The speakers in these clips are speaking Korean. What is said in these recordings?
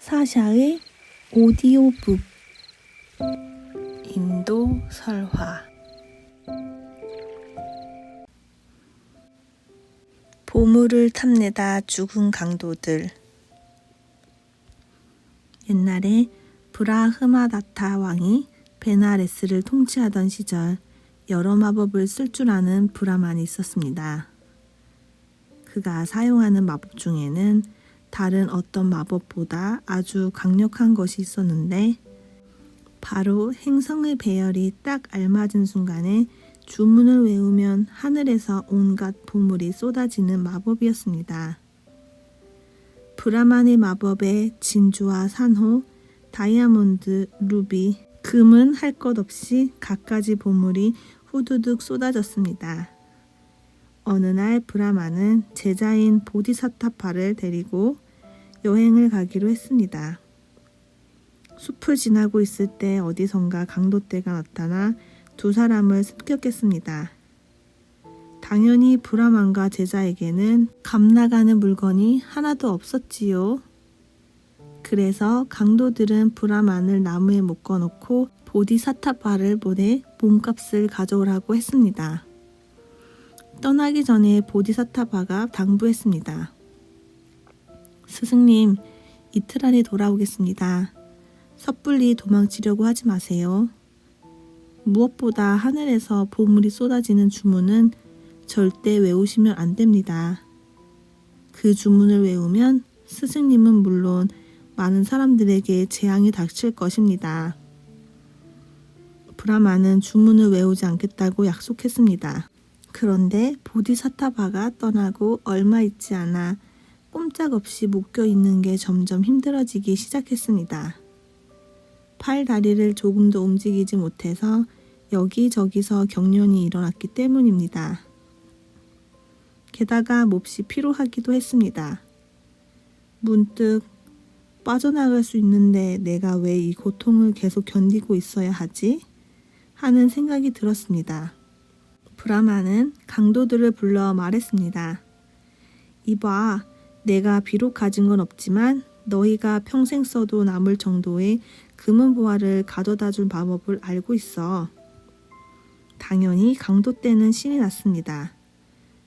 사샤의 오디오북 인도 설화 보물을 탐내다 죽은 강도들. 옛날에 브라흐마다타 왕이 베나레스를 통치하던 시절 여러 마법을 쓸 줄 아는 브라만이 있었습니다. 그가 사용하는 마법 중에는 다른 어떤 마법보다 아주 강력한 것이 있었는데 바로 행성의 배열이 딱 알맞은 순간에 주문을 외우면 하늘에서 온갖 보물이 쏟아지는 마법이었습니다. 브라만의 마법에 진주와 산호, 다이아몬드, 루비, 금은 할 것 없이 갖가지 보물이 후두둑 쏟아졌습니다. 어느 날 브라만은 제자인 보디사타파를 데리고 여행을 가기로 했습니다. 숲을 지나고 있을 때 어디선가 강도떼가 나타나 두 사람을 습격했습니다. 당연히 브라만과 제자에게는 값나가는 물건이 하나도 없었지요. 그래서 강도들은 브라만을 나무에 묶어놓고 보디사타파를 보내 몸값을 가져오라고 했습니다. 떠나기 전에 보디사타파가 당부했습니다. 스승님, 이틀 안에 돌아오겠습니다. 섣불리 도망치려고 하지 마세요. 무엇보다 하늘에서 보물이 쏟아지는 주문은 절대 외우시면 안 됩니다. 그 주문을 외우면 스승님은 물론 많은 사람들에게 재앙이 닥칠 것입니다. 브라만은 주문을 외우지 않겠다고 약속했습니다. 그런데 보디사타파가 떠나고 얼마 있지 않아 꼼짝없이 묶여 있는 게 점점 힘들어지기 시작했습니다. 팔 다리를 조금도 움직이지 못해서 여기저기서 경련이 일어났기 때문입니다. 게다가 몹시 피로하기도 했습니다. 문득 빠져나갈 수 있는데 내가 왜 이 고통을 계속 견디고 있어야 하지? 하는 생각이 들었습니다. 브라만은 강도들을 불러 말했습니다. 이봐, 내가 비록 가진 건 없지만 너희가 평생 써도 남을 정도의 금은보화를 가져다 줄 방법을 알고 있어. 당연히 강도떼는 신이 났습니다.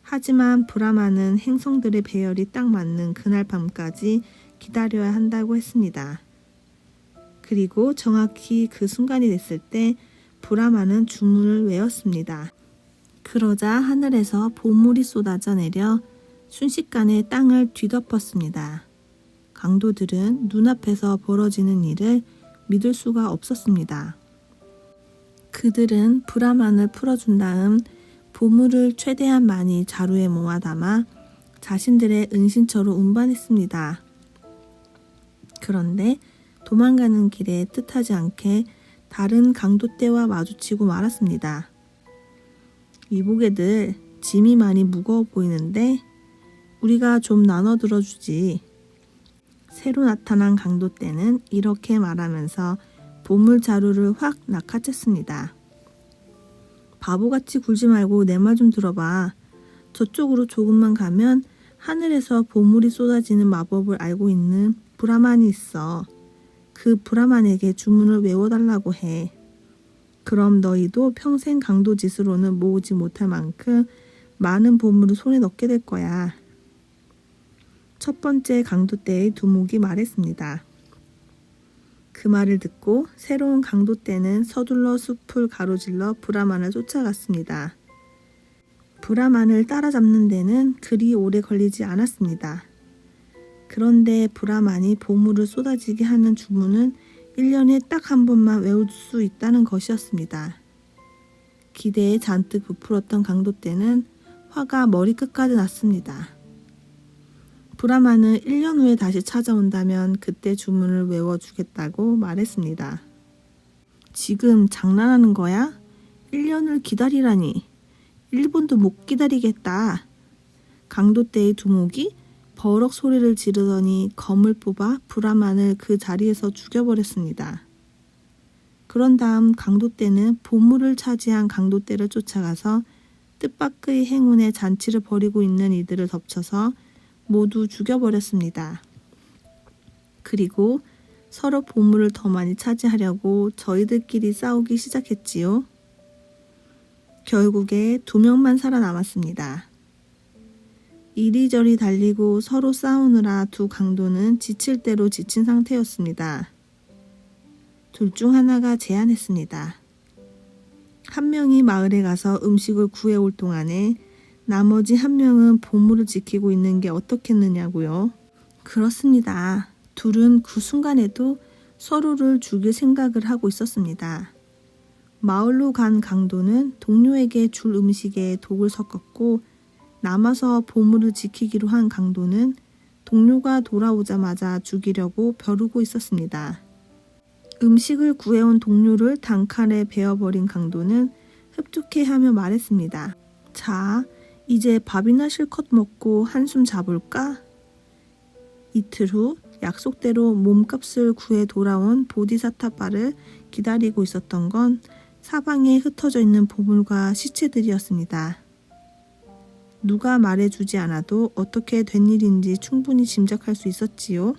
하지만 브라만은 행성들의 배열이 딱 맞는 그날 밤까지 기다려야 한다고 했습니다. 그리고 정확히 그 순간이 됐을 때 브라만은 주문을 외웠습니다. 그러자 하늘에서 보물이 쏟아져 내려 순식간에 땅을 뒤덮었습니다. 강도들은 눈앞에서 벌어지는 일을 믿을 수가 없었습니다. 그들은 브라만을 풀어준 다음 보물을 최대한 많이 자루에 모아 담아 자신들의 은신처로 운반했습니다. 그런데 도망가는 길에 뜻하지 않게 다른 강도떼와 마주치고 말았습니다. 이보게들, 짐이 많이 무거워 보이는데 우리가 좀 나눠 들어주지. 새로 나타난 강도떼는 이렇게 말하면서 보물 자루를 확 낚아챘습니다. 바보같이 굴지 말고 내 말 좀 들어봐. 저쪽으로 조금만 가면 하늘에서 보물이 쏟아지는 마법을 알고 있는 브라만이 있어. 그 브라만에게 주문을 외워달라고 해. 그럼 너희도 평생 강도짓으로는 모으지 못할 만큼 많은 보물을 손에 넣게 될 거야. 첫 번째 강도떼의 두목이 말했습니다. 그 말을 듣고 새로운 강도떼는 서둘러 숲을 가로질러 브라만을 쫓아갔습니다. 브라만을 따라잡는 데는 그리 오래 걸리지 않았습니다. 그런데 브라만이 보물을 쏟아지게 하는 주문은 1년에 딱 한 번만 외울 수 있다는 것이었습니다. 기대에 잔뜩 부풀었던 강도떼는 화가 머리끝까지 났습니다. 브라만은 1년 후에 다시 찾아온다면 그때 주문을 외워주겠다고 말했습니다. 지금 장난하는 거야? 1년을 기다리라니. 1분도 못 기다리겠다. 강도떼의 두목이 버럭 소리를 지르더니 검을 뽑아 브라만을 그 자리에서 죽여버렸습니다. 그런 다음 강도떼는 보물을 차지한 강도떼를 쫓아가서 뜻밖의 행운의 잔치를 벌이고 있는 이들을 덮쳐서 모두 죽여버렸습니다. 그리고 서로 보물을 더 많이 차지하려고 저희들끼리 싸우기 시작했지요. 결국에 2명만 살아남았습니다. 이리저리 달리고 서로 싸우느라 두 강도는 지칠 대로 지친 상태였습니다. 둘 중 하나가 제안했습니다. 한 명이 마을에 가서 음식을 구해올 동안에 나머지 한 명은 보물을 지키고 있는 게 어떻겠느냐고요. 그렇습니다. 둘은 그 순간에도 서로를 죽일 생각을 하고 있었습니다. 마을로 간 강도는 동료에게 줄 음식에 독을 섞었고, 남아서 보물을 지키기로 한 강도는 동료가 돌아오자마자 죽이려고 벼르고 있었습니다. 음식을 구해온 동료를 단칼에 베어버린 강도는 흡족해하며 말했습니다. 자, 이제 밥이나 실컷 먹고 한숨 자볼까? 이틀 후 약속대로 몸값을 구해 돌아온 보디사타파를 기다리고 있었던 건 사방에 흩어져 있는 보물과 시체들이었습니다. 누가 말해주지 않아도 어떻게 된 일인지 충분히 짐작할 수 있었지요.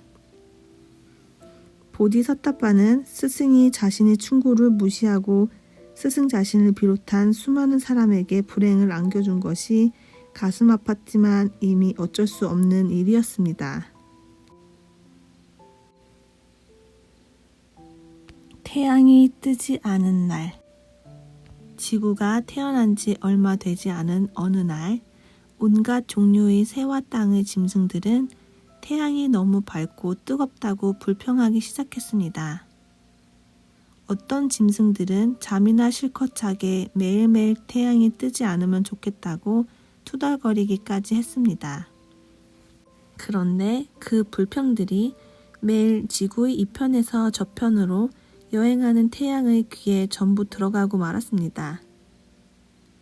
보디사타파는 스승이 자신의 충고를 무시하고 스승 자신을 비롯한 수많은 사람에게 불행을 안겨준 것이 가슴 아팠지만 이미 어쩔 수 없는 일이었습니다. 태양이 뜨지 않은 날, 지구가 태어난 지 얼마 되지 않은 어느 날, 온갖 종류의 새와 땅의 짐승들은 태양이 너무 밝고 뜨겁다고 불평하기 시작했습니다. 어떤 짐승들은 잠이나 실컷 자게 매일매일 태양이 뜨지 않으면 좋겠다고 투덜거리기까지 했습니다. 그런데 그 불평들이 매일 지구의 이편에서 저편으로 여행하는 태양의 귀에 전부 들어가고 말았습니다.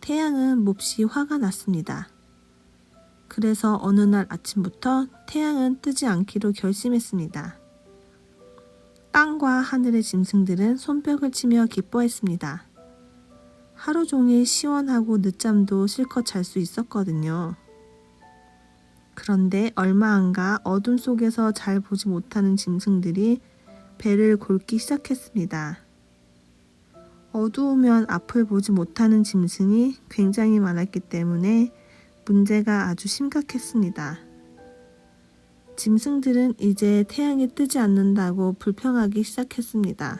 태양은 몹시 화가 났습니다. 그래서 어느 날 아침부터 태양은 뜨지 않기로 결심했습니다. 땅과 하늘의 짐승들은 손뼉을 치며 기뻐했습니다. 하루 종일 시원하고 늦잠도 실컷 잘 수 있었거든요. 그런데 얼마 안 가 어둠 속에서 잘 보지 못하는 짐승들이 배를 골기 시작했습니다. 어두우면 앞을 보지 못하는 짐승이 굉장히 많았기 때문에 문제가 아주 심각했습니다. 짐승들은 이제 태양이 뜨지 않는다고 불평하기 시작했습니다.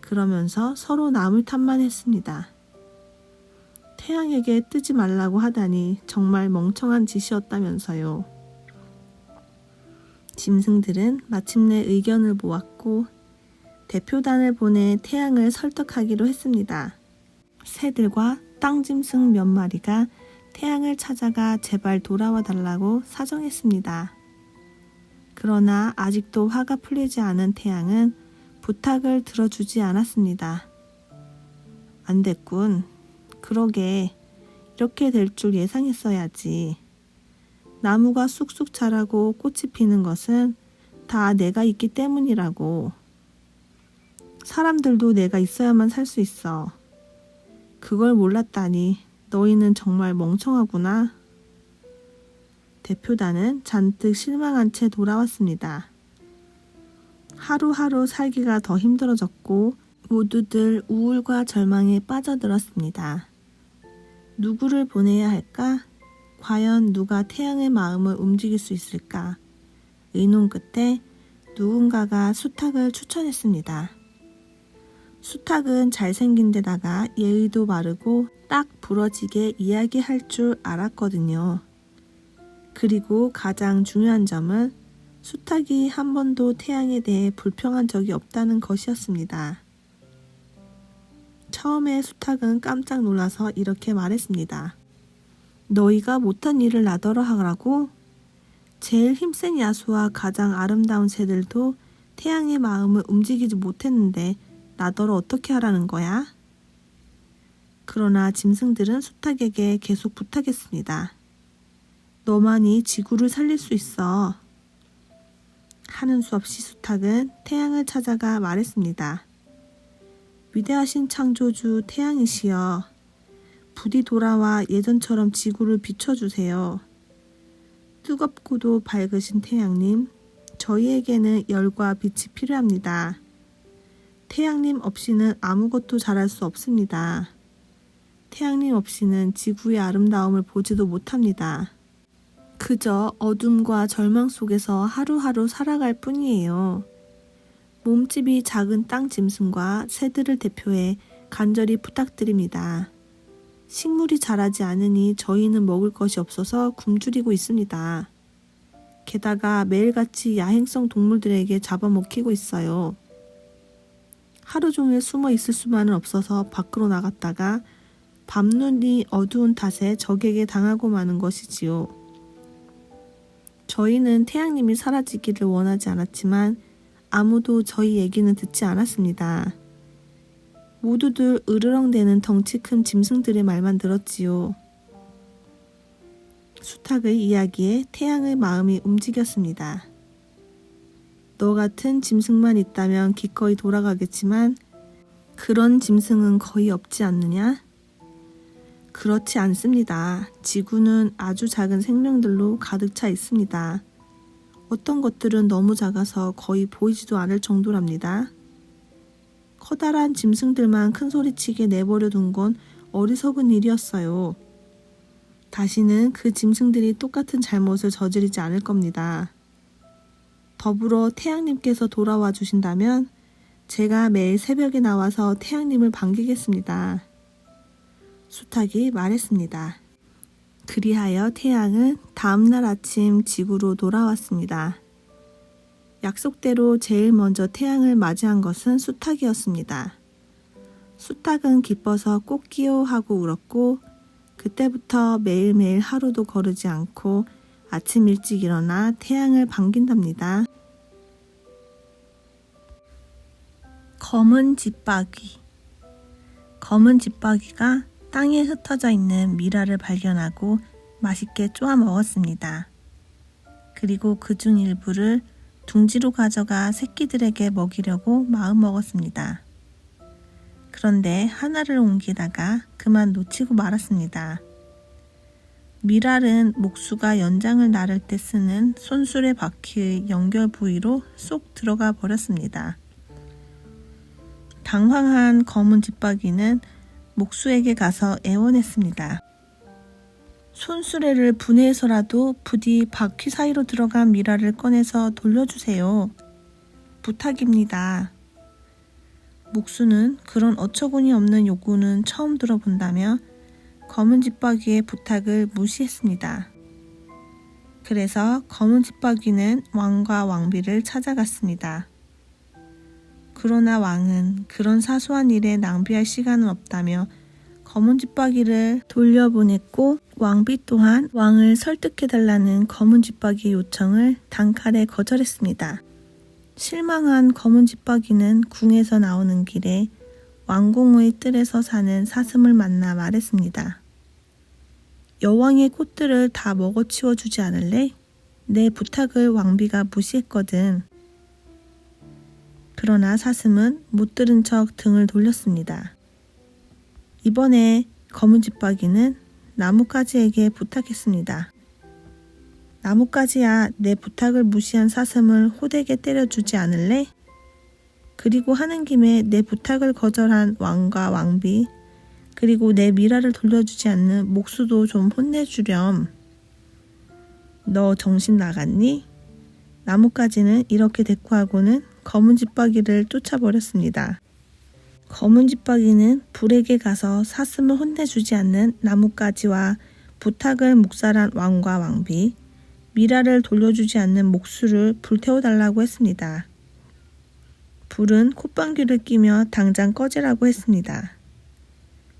그러면서 서로 남을 탓만 했습니다. 태양에게 뜨지 말라고 하다니 정말 멍청한 짓이었다면서요. 짐승들은 마침내 의견을 모았고 대표단을 보내 태양을 설득하기로 했습니다. 새들과 땅짐승 몇 마리가 태양을 찾아가 제발 돌아와 달라고 사정했습니다. 그러나 아직도 화가 풀리지 않은 태양은 부탁을 들어주지 않았습니다. 안 됐군. 그러게 이렇게 될 줄 예상했어야지. 나무가 쑥쑥 자라고 꽃이 피는 것은 다 내가 있기 때문이라고. 사람들도 내가 있어야만 살 수 있어. 그걸 몰랐다니 너희는 정말 멍청하구나. 대표단은 잔뜩 실망한 채 돌아왔습니다. 하루하루 살기가 더 힘들어졌고 모두들 우울과 절망에 빠져들었습니다. 누구를 보내야 할까? 과연 누가 태양의 마음을 움직일 수 있을까? 의논 끝에 누군가가 수탉을 추천했습니다. 수탉은 잘생긴 데다가 예의도 바르고 딱 부러지게 이야기할 줄 알았거든요. 그리고 가장 중요한 점은 수탉이 한 번도 태양에 대해 불평한 적이 없다는 것이었습니다. 처음에 수탉은 깜짝 놀라서 이렇게 말했습니다. 너희가 못한 일을 나더러 하라고? 제일 힘센 야수와 가장 아름다운 새들도 태양의 마음을 움직이지 못했는데 나더러 어떻게 하라는 거야? 그러나 짐승들은 수탉에게 계속 부탁했습니다. 너만이 지구를 살릴 수 있어. 하는 수 없이 수탉은 태양을 찾아가 말했습니다. 위대하신 창조주 태양이시여, 부디 돌아와 예전처럼 지구를 비춰주세요. 뜨겁고도 밝으신 태양님, 저희에게는 열과 빛이 필요합니다. 태양님 없이는 아무것도 잘할 수 없습니다. 태양님 없이는 지구의 아름다움을 보지도 못합니다. 그저 어둠과 절망 속에서 하루하루 살아갈 뿐이에요. 몸집이 작은 땅 짐승과 새들을 대표해 간절히 부탁드립니다. 식물이 자라지 않으니 저희는 먹을 것이 없어서 굶주리고 있습니다. 게다가 매일같이 야행성 동물들에게 잡아먹히고 있어요. 하루 종일 숨어 있을 수만은 없어서 밖으로 나갔다가 밤눈이 어두운 탓에 적에게 당하고 마는 것이지요. 저희는 태양님이 사라지기를 원하지 않았지만 아무도 저희 얘기는 듣지 않았습니다. 모두들 으르렁대는 덩치 큰 짐승들의 말만 들었지요. 수탉의 이야기에 태양의 마음이 움직였습니다. 너 같은 짐승만 있다면 기꺼이 돌아가겠지만 그런 짐승은 거의 없지 않느냐? 그렇지 않습니다. 지구는 아주 작은 생명들로 가득 차 있습니다. 어떤 것들은 너무 작아서 거의 보이지도 않을 정도랍니다. 커다란 짐승들만 큰 소리치게 내버려 둔 건 어리석은 일이었어요. 다시는 그 짐승들이 똑같은 잘못을 저지르지 않을 겁니다. 더불어 태양님께서 돌아와 주신다면 제가 매일 새벽에 나와서 태양님을 반기겠습니다. 수탉이 말했습니다. 그리하여 태양은 다음날 아침 지구로 돌아왔습니다. 약속대로 제일 먼저 태양을 맞이한 것은 수탉이었습니다. 수탉은 기뻐서 꽃기요 하고 울었고 그때부터 매일매일 하루도 거르지 않고 아침 일찍 일어나 태양을 반긴답니다. 검은 집박이. 검은 집박이가 땅에 흩어져 있는 미라를 발견하고 맛있게 쪼아 먹었습니다. 그리고 그중 일부를 둥지로 가져가 새끼들에게 먹이려고 마음먹었습니다. 그런데 하나를 옮기다가 그만 놓치고 말았습니다. 미랄은 목수가 연장을 나를 때 쓰는 손수레 바퀴의 연결 부위로 쏙 들어가 버렸습니다. 당황한 검은 집박이는 목수에게 가서 애원했습니다. 손수레를 분해해서라도 부디 바퀴 사이로 들어간 미랄을 꺼내서 돌려주세요. 부탁입니다. 목수는 그런 어처구니 없는 요구는 처음 들어본다며 검은 집박이의 부탁을 무시했습니다. 그래서 검은 집박이는 왕과 왕비를 찾아갔습니다. 그러나 왕은 그런 사소한 일에 낭비할 시간은 없다며 검은 집박이를 돌려보냈고 왕비 또한 왕을 설득해달라는 검은 집박이의 요청을 단칼에 거절했습니다. 실망한 검은 집박이는 궁에서 나오는 길에 왕궁의 뜰에서 사는 사슴을 만나 말했습니다. 여왕의 꽃들을 다 먹어치워 주지 않을래? 내 부탁을 왕비가 무시했거든. 그러나 사슴은 못 들은 척 등을 돌렸습니다. 이번에 검은 집박이는 나뭇가지에게 부탁했습니다. 나뭇가지야, 내 부탁을 무시한 사슴을 호되게 때려주지 않을래? 그리고 하는 김에 내 부탁을 거절한 왕과 왕비, 그리고 내 미라를 돌려주지 않는 목수도 좀 혼내주렴. 너 정신 나갔니? 나뭇가지는 이렇게 대꾸하고는 검은 집박이를 쫓아버렸습니다. 검은 집박이는 불에게 가서 사슴을 혼내주지 않는 나뭇가지와 부탁을 묵살한 왕과 왕비, 미라를 돌려주지 않는 목수를 불태워달라고 했습니다. 불은 콧방귀를 끼며 당장 꺼지라고 했습니다.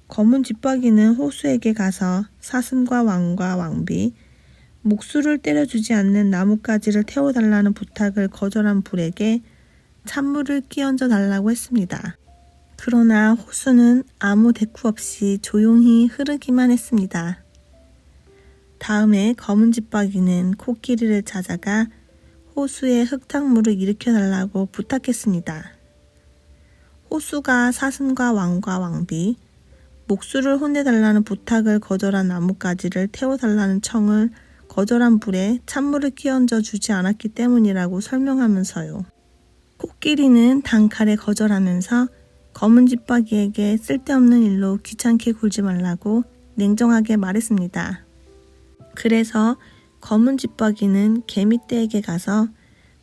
검은 집박이는 호수에게 가서 사슴과 왕과 왕비, 목수를 때려주지 않는 나뭇가지를 태워달라는 부탁을 거절한 불에게 찬물을 끼얹어 달라고 했습니다. 그러나 호수는 아무 대꾸 없이 조용히 흐르기만 했습니다. 다음에 검은 집박이는 코끼리를 찾아가 호수에 흙탕물을 일으켜달라고 부탁했습니다. 호수가 사슴과 왕과 왕비, 목수를 혼내달라는 부탁을 거절한 나뭇가지를 태워달라는 청을 거절한 불에 찬물을 끼얹어 주지 않았기 때문이라고 설명하면서요. 코끼리는 단칼에 거절하면서 검은 집박이에게 쓸데없는 일로 귀찮게 굴지 말라고 냉정하게 말했습니다. 그래서 검은 집박이는 개미떼에게 가서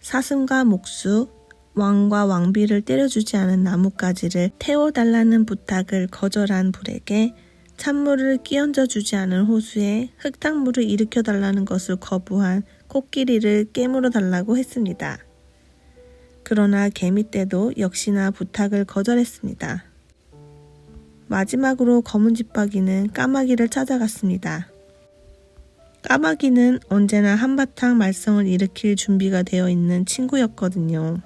사슴과 목수, 왕과 왕비를 때려주지 않은 나뭇가지를 태워달라는 부탁을 거절한 불에게 찬물을 끼얹어 주지 않은 호수에 흙탕물을 일으켜달라는 것을 거부한 코끼리를 깨물어 달라고 했습니다. 그러나 개미떼도 역시나 부탁을 거절했습니다. 마지막으로 검은 집박이는 까마귀를 찾아갔습니다. 까마귀는 언제나 한바탕 말썽을 일으킬 준비가 되어 있는 친구였거든요.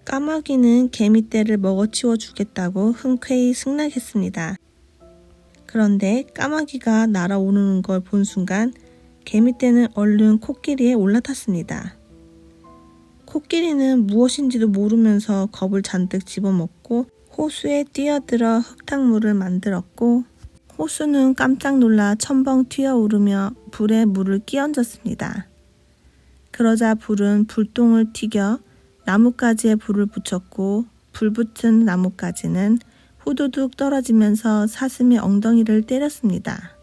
까마귀는 개미떼를 먹어치워 주겠다고 흔쾌히 승낙했습니다. 그런데 까마귀가 날아오르는 걸 본 순간 개미떼는 얼른 코끼리에 올라탔습니다. 코끼리는 무엇인지도 모르면서 겁을 잔뜩 집어먹고 호수에 뛰어들어 흙탕물을 만들었고 호수는 깜짝 놀라 첨벙 튀어오르며 불에 물을 끼얹었습니다. 그러자 불은 불똥을 튀겨 나뭇가지에 불을 붙였고 불 붙은 나뭇가지는 후두둑 떨어지면서 사슴의 엉덩이를 때렸습니다.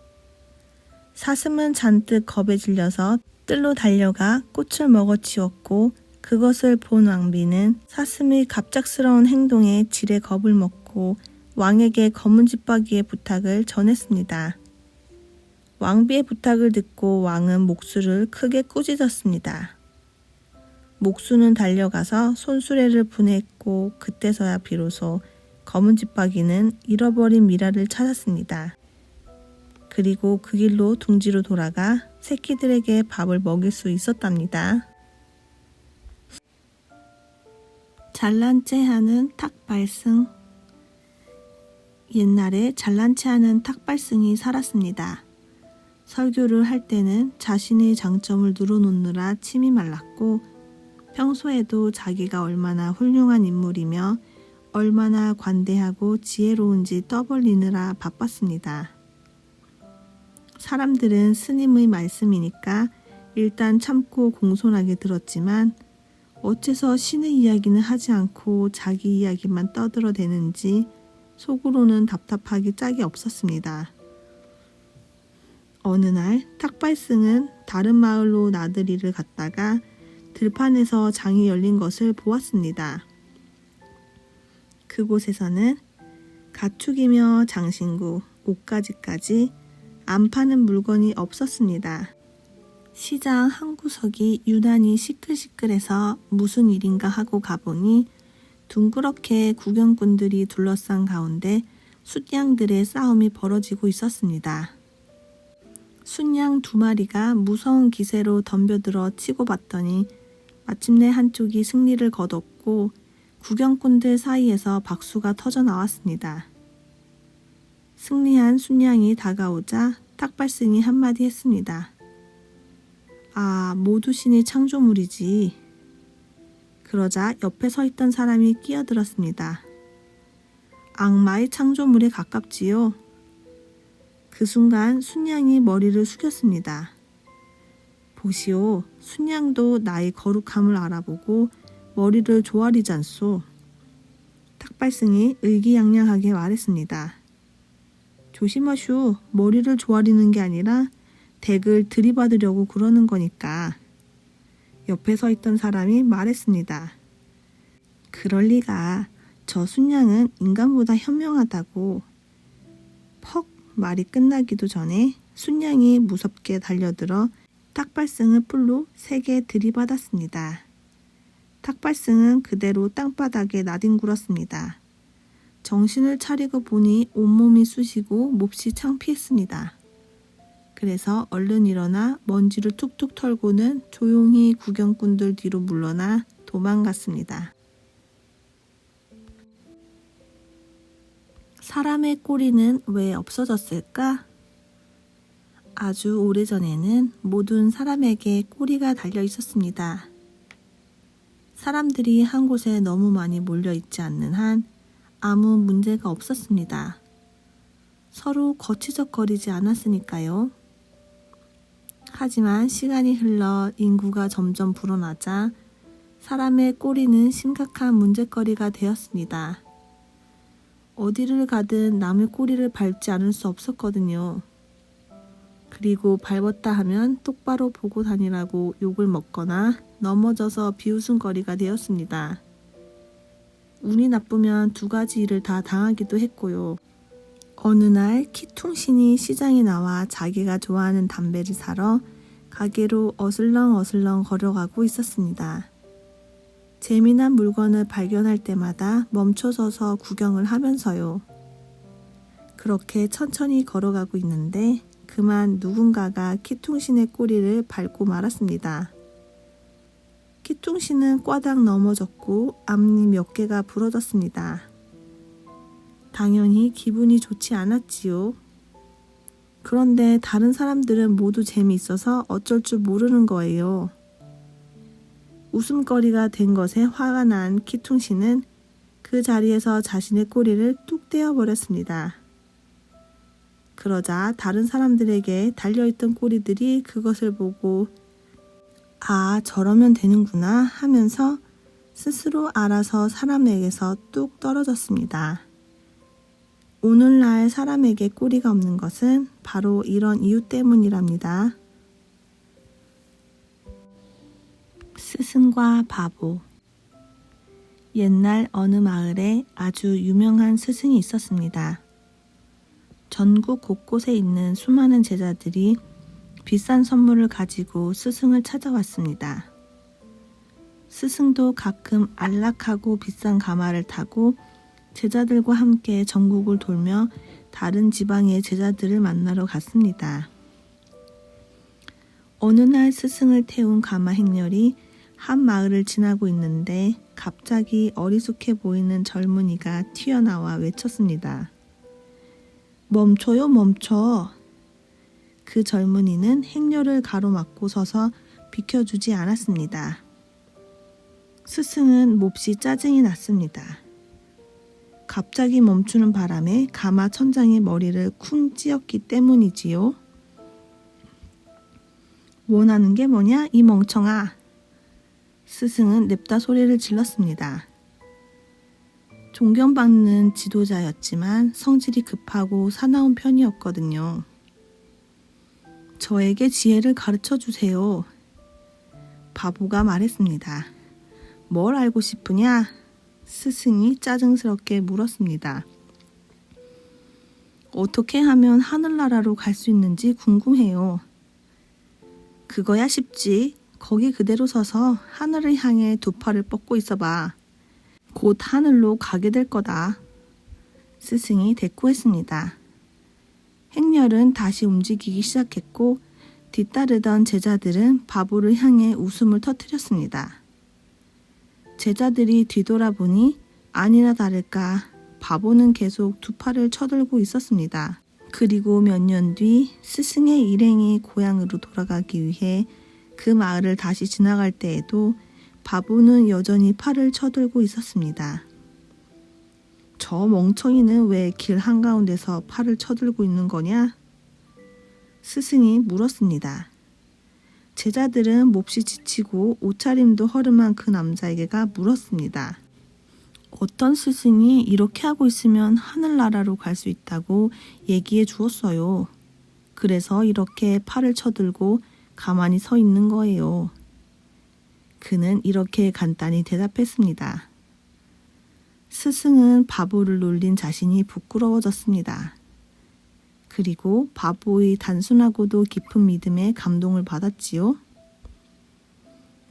사슴은 잔뜩 겁에 질려서 뜰로 달려가 꽃을 먹어치웠고 그것을 본 왕비는 사슴의 갑작스러운 행동에 지레 겁을 먹고 왕에게 검은 집박이의 부탁을 전했습니다. 왕비의 부탁을 듣고 왕은 목수를 크게 꾸짖었습니다. 목수는 달려가서 손수레를 분해했고 그때서야 비로소 검은 집박이는 잃어버린 미라를 찾았습니다. 그리고 그 길로 둥지로 돌아가 새끼들에게 밥을 먹일 수 있었답니다. 잘난 체 하는 탁발승. 옛날에 잘난 체 하는 탁발승이 살았습니다. 설교를 할 때는 자신의 장점을 늘어놓느라 침이 말랐고 평소에도 자기가 얼마나 훌륭한 인물이며 얼마나 관대하고 지혜로운지 떠벌리느라 바빴습니다. 사람들은 스님의 말씀이니까 일단 참고 공손하게 들었지만 어째서 신의 이야기는 하지 않고 자기 이야기만 떠들어대는지 속으로는 답답하기 짝이 없었습니다. 어느 날 탁발승은 다른 마을로 나들이를 갔다가 들판에서 장이 열린 것을 보았습니다. 그곳에서는 가축이며 장신구, 옷가지까지 안 파는 물건이 없었습니다. 시장 한 구석이 유난히 시끌시끌해서 무슨 일인가 하고 가보니 둥그렇게 구경꾼들이 둘러싼 가운데 숫양들의 싸움이 벌어지고 있었습니다. 숫양 2마리가 무서운 기세로 덤벼들어 치고 봤더니 마침내 한쪽이 승리를 거뒀고 구경꾼들 사이에서 박수가 터져 나왔습니다. 승리한 숫양이 다가오자 탁발승이 한마디 했습니다. 아, 모두 신이 창조물이지. 그러자 옆에 서 있던 사람이 끼어들었습니다. 악마의 창조물에 가깝지요. 그 순간 숫양이 머리를 숙였습니다. 보시오, 숫양도 나의 거룩함을 알아보고 머리를 조아리잖소. 탁발승이 의기양양하게 말했습니다. 조심하슈, 머리를 조아리는 게 아니라 덱을 들이받으려고 그러는 거니까. 옆에 서 있던 사람이 말했습니다. 그럴 리가, 저 숫양은 인간보다 현명하다고. 퍽 말이 끝나기도 전에 숫양이 무섭게 달려들어 탁발승을 뿔로 세게 들이받았습니다. 탁발승은 그대로 땅바닥에 나뒹굴었습니다. 정신을 차리고 보니 온몸이 쑤시고 몹시 창피했습니다. 그래서 얼른 일어나 먼지를 툭툭 털고는 조용히 구경꾼들 뒤로 물러나 도망갔습니다. 사람의 꼬리는 왜 없어졌을까? 아주 오래전에는 모든 사람에게 꼬리가 달려 있었습니다. 사람들이 한 곳에 너무 많이 몰려 있지 않는 한 아무 문제가 없었습니다. 서로 거치적거리지 않았으니까요. 하지만 시간이 흘러 인구가 점점 불어나자 사람의 꼬리는 심각한 문제거리가 되었습니다. 어디를 가든 남의 꼬리를 밟지 않을 수 없었거든요. 그리고 밟았다 하면 똑바로 보고 다니라고 욕을 먹거나 넘어져서 비웃음거리가 되었습니다. 운이 나쁘면 두 가지 일을 다 당하기도 했고요. 어느 날 키퉁신이 시장에 나와 자기가 좋아하는 담배를 사러 가게로 어슬렁어슬렁 걸어가고 있었습니다. 재미난 물건을 발견할 때마다 멈춰서서 구경을 하면서요. 그렇게 천천히 걸어가고 있는데 그만 누군가가 키퉁신의 꼬리를 밟고 말았습니다. 키퉁신은 꽈당 넘어졌고 앞니 몇 개가 부러졌습니다. 당연히 기분이 좋지 않았지요. 그런데 다른 사람들은 모두 재미있어서 어쩔 줄 모르는 거예요. 웃음거리가 된 것에 화가 난 키퉁신은 그 자리에서 자신의 꼬리를 뚝 떼어버렸습니다. 그러자 다른 사람들에게 달려있던 꼬리들이 그것을 보고 아, 저러면 되는구나 하면서 스스로 알아서 사람에게서 뚝 떨어졌습니다. 오늘날 사람에게 꼬리가 없는 것은 바로 이런 이유 때문이랍니다. 스승과 바보. 옛날 어느 마을에 아주 유명한 스승이 있었습니다. 전국 곳곳에 있는 수많은 제자들이 비싼 선물을 가지고 스승을 찾아왔습니다. 스승도 가끔 안락하고 비싼 가마를 타고 제자들과 함께 전국을 돌며 다른 지방의 제자들을 만나러 갔습니다. 어느 날 스승을 태운 가마 행렬이 한 마을을 지나고 있는데 갑자기 어리숙해 보이는 젊은이가 튀어나와 외쳤습니다. 멈춰요, 멈춰. 그 젊은이는 행렬을 가로막고 서서 비켜주지 않았습니다. 스승은 몹시 짜증이 났습니다. 갑자기 멈추는 바람에 가마 천장의 머리를 쿵 찧었기 때문이지요. 원하는 게 뭐냐, 이 멍청아. 스승은 냅다 소리를 질렀습니다. 존경받는 지도자였지만 성질이 급하고 사나운 편이었거든요. 저에게 지혜를 가르쳐 주세요. 바보가 말했습니다. 뭘 알고 싶으냐? 스승이 짜증스럽게 물었습니다. 어떻게 하면 하늘나라로 갈 수 있는지 궁금해요. 그거야 쉽지. 거기 그대로 서서 하늘을 향해 두 팔을 뻗고 있어봐. 곧 하늘로 가게 될 거다. 스승이 대꾸했습니다. 행렬은 다시 움직이기 시작했고 뒤따르던 제자들은 바보를 향해 웃음을 터뜨렸습니다. 제자들이 뒤돌아보니 아니나 다를까 바보는 계속 두 팔을 쳐들고 있었습니다. 그리고 몇 년 뒤 스승의 일행이 고향으로 돌아가기 위해 그 마을을 다시 지나갈 때에도 바보는 여전히 팔을 쳐들고 있었습니다. 저 멍청이는 왜 길 한가운데서 팔을 쳐들고 있는 거냐? 스승이 물었습니다. 제자들은 몹시 지치고 옷차림도 허름한 그 남자에게가 물었습니다. 어떤 스승이 이렇게 하고 있으면 하늘나라로 갈 수 있다고 얘기해 주었어요. 그래서 이렇게 팔을 쳐들고 가만히 서 있는 거예요. 그는 이렇게 간단히 대답했습니다. 스승은 바보를 놀린 자신이 부끄러워졌습니다. 그리고 바보의 단순하고도 깊은 믿음에 감동을 받았지요.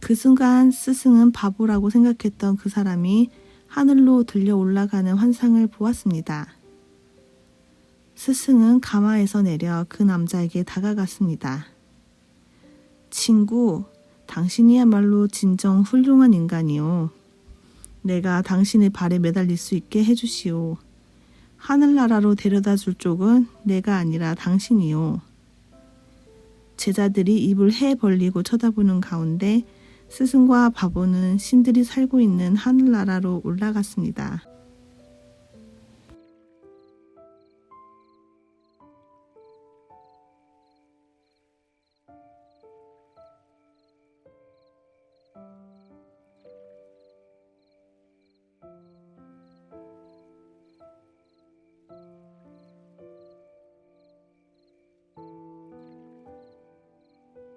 그 순간 스승은 바보라고 생각했던 그 사람이 하늘로 들려 올라가는 환상을 보았습니다. 스승은 가마에서 내려 그 남자에게 다가갔습니다. 친구, 당신이야말로 진정 훌륭한 인간이요. 내가 당신의 발에 매달릴 수 있게 해주시오. 하늘나라로 데려다 줄 쪽은 내가 아니라 당신이요. 제자들이 입을 해 벌리고 쳐다보는 가운데 스승과 바보는 신들이 살고 있는 하늘나라로 올라갔습니다.